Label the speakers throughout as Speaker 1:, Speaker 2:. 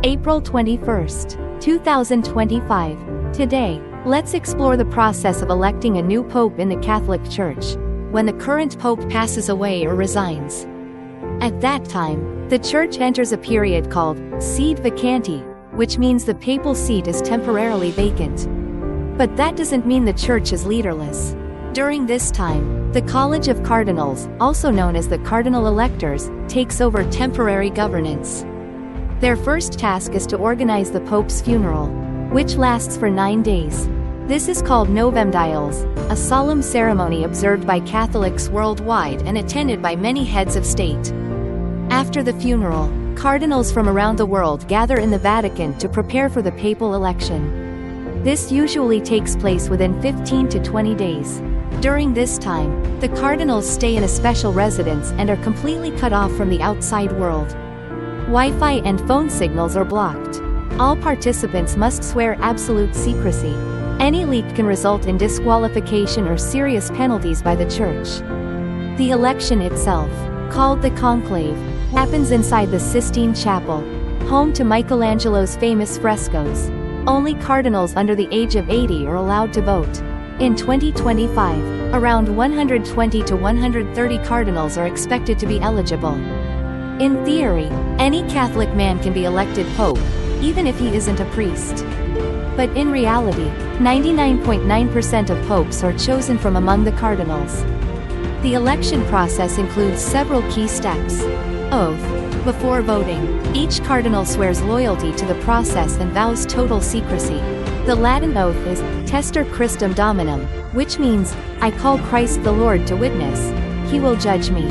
Speaker 1: April 21st, 2025. Today, let's explore the process of electing a new pope in the Catholic Church, when the current pope passes away or resigns. At that time, the Church enters a period called sede vacante, which means the papal seat is temporarily vacant. But that doesn't mean the Church is leaderless. During this time, the College of Cardinals, also known as the Cardinal Electors, takes over temporary governance. Their first task is to organize the Pope's funeral, which lasts for 9 days. This is called Novemdiales, a solemn ceremony observed by Catholics worldwide and attended by many heads of state. After the funeral, cardinals from around the world gather in the Vatican to prepare for the papal election. This usually takes place within 15 to 20 days. During this time, the cardinals stay in a special residence and are completely cut off from the outside world. Wi-Fi and phone signals are blocked. All participants must swear absolute secrecy. Any leak can result in disqualification or serious penalties by the Church. The election itself, called the conclave, happens inside the Sistine Chapel, home to Michelangelo's famous frescoes. Only cardinals under the age of 80 are allowed to vote. In 2025, around 120 to 130 cardinals are expected to be eligible. In theory, any Catholic man can be elected pope, even if he isn't a priest. But in reality, 99.9% of popes are chosen from among the cardinals. The election process includes several key steps. Oath. Before voting, each cardinal swears loyalty to the process and vows total secrecy. The Latin oath is Tester Christum Dominum, which means, I call Christ the Lord to witness. He will judge me.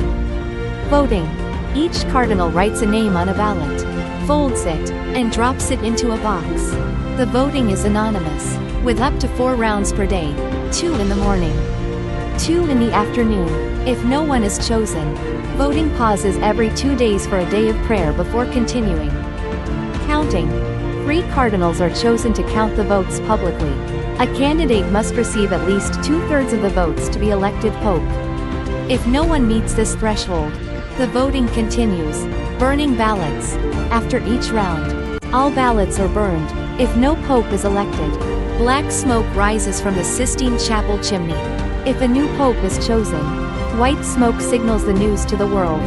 Speaker 1: Voting. Each cardinal writes a name on a ballot, folds it, and drops it into a box. The voting is anonymous, with up to 4 rounds per day, 2 in the morning, 2 in the afternoon. If no one is chosen, voting pauses every 2 days for a day of prayer before continuing. Counting. 3 cardinals are chosen to count the votes publicly. A candidate must receive at least 2/3 of the votes to be elected pope. If no one meets this threshold, the voting continues, burning ballots. After each round, all ballots are burned. If no pope is elected, black smoke rises from the Sistine Chapel chimney. If a new pope is chosen, white smoke signals the news to the world.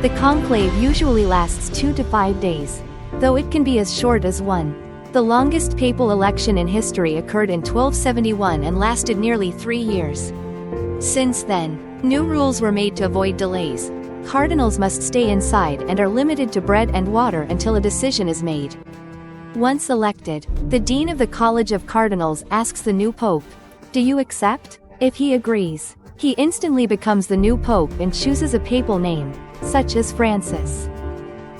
Speaker 1: The conclave usually lasts 2 to 5 days, though it can be as short as 1. The longest papal election in history occurred in 1271 and lasted nearly 3 years. Since then, new rules were made to avoid delays. Cardinals must stay inside and are limited to bread and water until a decision is made. Once elected, the Dean of the College of Cardinals asks the new pope, "Do you accept?" If he agrees, he instantly becomes the new pope and chooses a papal name, such as Francis.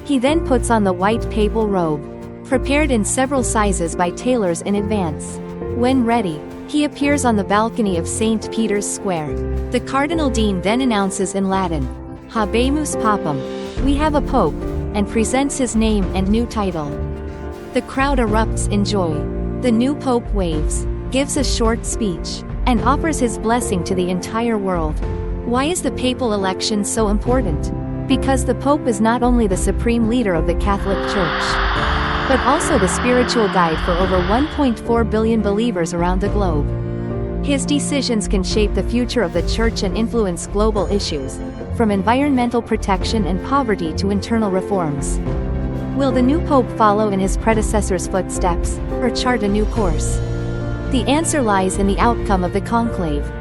Speaker 1: He then puts on the white papal robe, prepared in several sizes by tailors in advance. When ready, he appears on the balcony of St. Peter's Square. The Cardinal Dean then announces in Latin, Habemus Papam, we have a pope, and presents his name and new title. The crowd erupts in joy. The new pope waves, gives a short speech, and offers his blessing to the entire world. Why is the papal election so important? Because the pope is not only the supreme leader of the Catholic Church, but also the spiritual guide for over 1.4 billion believers around the globe. His decisions can shape the future of the Church and influence global issues, from environmental protection and poverty to internal reforms. Will the new pope follow in his predecessor's footsteps, or chart a new course? The answer lies in the outcome of the conclave.